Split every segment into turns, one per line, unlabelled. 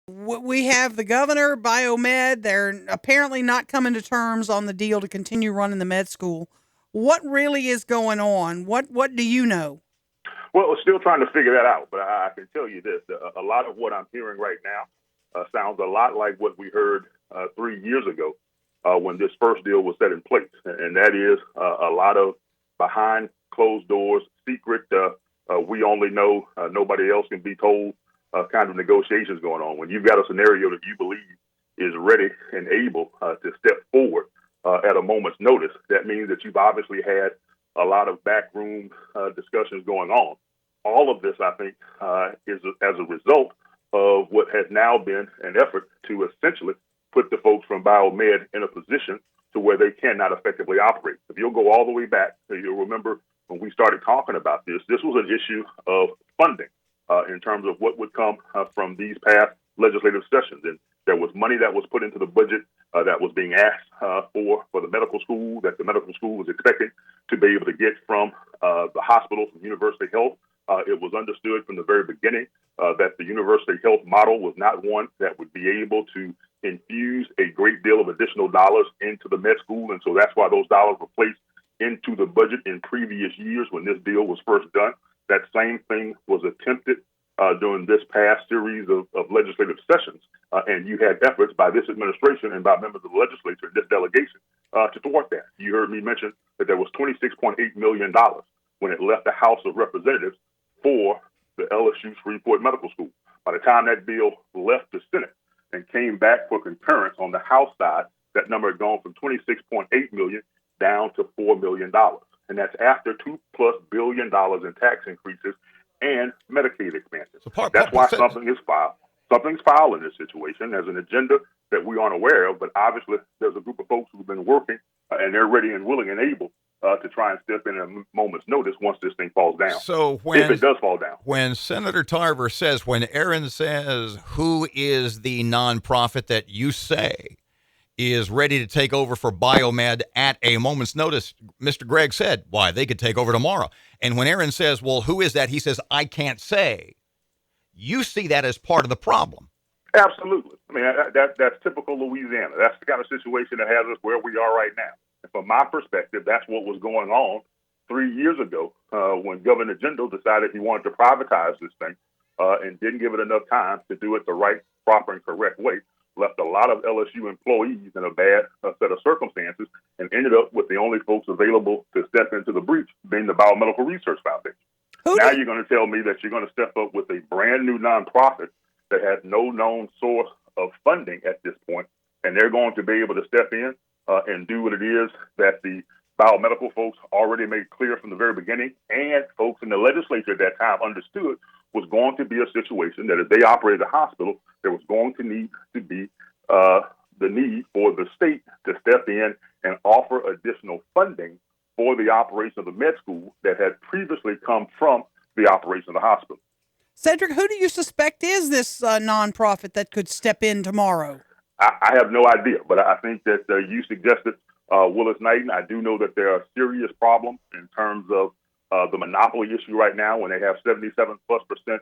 We have the governor, Biomed. They're apparently not coming to terms on the deal to continue running the med school. What really is going on? What do you know?
Well, we're still trying to figure that out, but I can tell you this: a lot of what I'm hearing right now sounds a lot like what we heard 3 years ago when this first deal was set in place, and that is a lot of behind closed doors, secret. We only know, nobody else can be told. Kind of negotiations going on. When you've got a scenario that you believe is ready and able to step forward at a moment's notice, that means that you've obviously had a lot of backroom discussions going on. All of this, I think, is as a result of what has now been an effort to essentially put the folks from Biomed in a position to where they cannot effectively operate. If you'll go all the way back, you'll remember when we started talking about this, this was an issue of funding in terms of what would come from these past legislative sessions. And there was money that was put into the budget that was being asked for the medical school, that the medical school was expecting to be able to get from the hospital, from University Health. It was understood from the very beginning that the University Health model was not one that would be able to infuse a great deal of additional dollars into the med school. And so that's why those dollars were placed into the budget in previous years when this deal was first done. That same thing was attempted during this past series of legislative sessions. And you had efforts by this administration and by members of the legislature, this delegation, to thwart that. You heard me mention that there was $26.8 million when it left the House of Representatives for the LSU Shreveport Medical School. By the time that bill left the Senate and came back for concurrence on the House side, that number had gone from $26.8 million down to $4 million. And that's after $2+ billion in tax increases and Medicaid expansions.
So
That's why something is filed. Something's filed in this situation. There's an agenda that we aren't aware of, but obviously there's a group of folks who've been working and they're ready and willing and able to try and step in at a moment's notice once this thing falls down.
So
if it does fall down.
When Senator Tarver says, when Aaron says, who is the nonprofit that you say is ready to take over for Biomed at a moment's notice, Mr. Gregg said, why, they could take over tomorrow. And when Aaron says, well, who is that? He says, I can't say. You see that as part of the problem.
Absolutely. I mean, that's typical Louisiana. That's the kind of situation that has us where we are right now. And from my perspective, that's what was going on 3 years ago when Governor Jindal decided he wanted to privatize this thing and didn't give it enough time to do it the right, proper, and correct way. Left a lot of LSU employees in a bad set of circumstances and ended up with the only folks available to step into the breach being the Biomedical Research Foundation. Now you're going to tell me that you're going to step up with a brand new nonprofit that has no known source of funding at this point, and they're going to be able to step in and do what it is that the biomedical folks already made clear from the very beginning, and folks in the legislature at that time understood was going to be a situation that if they operated a hospital, there was going to need to be the need for the state to step in and offer additional funding for the operation of the med school that had previously come from the operation of the hospital.
Cedric, who do you suspect is this nonprofit that could step in tomorrow?
I have no idea, but I think that you suggested Willis Knighton. I do know that there are serious problems in terms of the monopoly issue right now when they have 77+%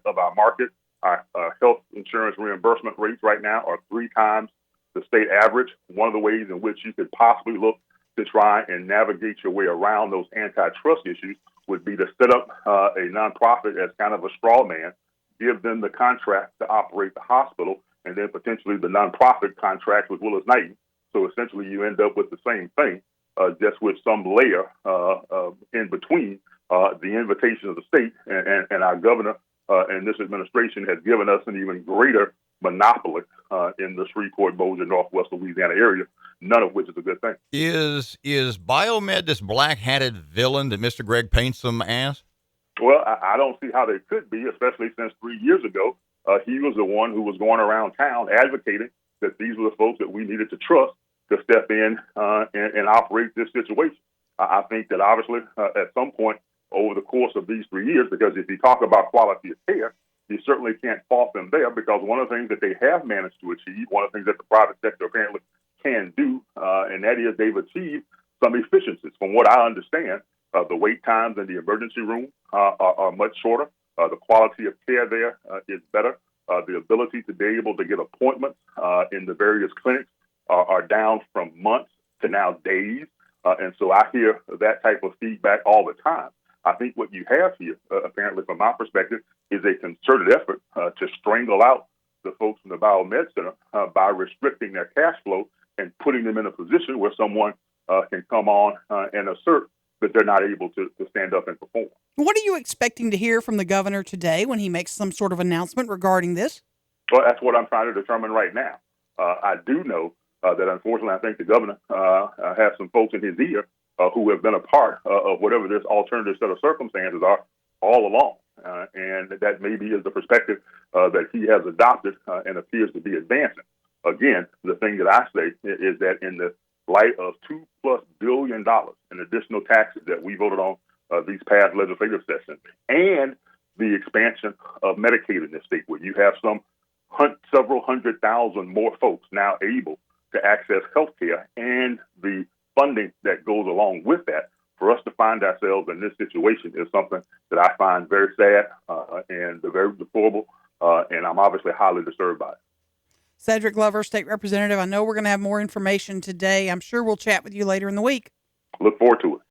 of our market. Our health insurance reimbursement rates right now are 3 times the state average. One of the ways in which you could possibly look to try and navigate your way around those antitrust issues would be to set up a nonprofit as kind of a straw man, give them the contract to operate the hospital, and then potentially the nonprofit contract with Willis Knighton. So essentially you end up with the same thing, just with some layer in between the invitation of the state and our governor and this administration has given us an even greater monopoly in the Shreveport, Bossier, Northwest Louisiana area, none of which is a good thing.
Is Biomed this black-hatted villain that Mr. Gregg paints them as?
Well, I don't see how they could be, especially since 3 years ago, he was the one who was going around town advocating that these were the folks that we needed to trust to step in and operate this situation. I think that obviously at some point over the course of these 3 years, because if you talk about quality of care, you certainly can't fault them there, because one of the things that they have managed to achieve, one of the things that the private sector apparently can do, and that is they've achieved some efficiencies. From what I understand, the wait times in the emergency room are much shorter. The quality of care there is better. The ability to be able to get appointments in the various clinics are down from months to now days. And so I hear that type of feedback all the time. I think what you have here, apparently from my perspective, is a concerted effort to strangle out the folks from the Biomed Center by restricting their cash flow and putting them in a position where someone can come on and assert that they're not able to stand up and perform.
What are you expecting to hear from the governor today when he makes some sort of announcement regarding this?
Well, that's what I'm trying to determine right now. I do know that unfortunately, I think the governor has some folks in his ear who have been a part of whatever this alternative set of circumstances are all along. And that maybe is the perspective that he has adopted and appears to be advancing. Again, the thing that I say is that in the light of $2+ billion in additional taxes that we voted on these past legislative sessions, and the expansion of Medicaid in this state, where you have several 100,000 more folks now able to access health care, and the funding that goes along with that, for us to find ourselves in this situation is something that I find very sad and very deplorable, and I'm obviously highly disturbed by it.
Cedric Glover, State Representative, I know we're going to have more information today. I'm sure we'll chat with you later in the week.
Look forward to it.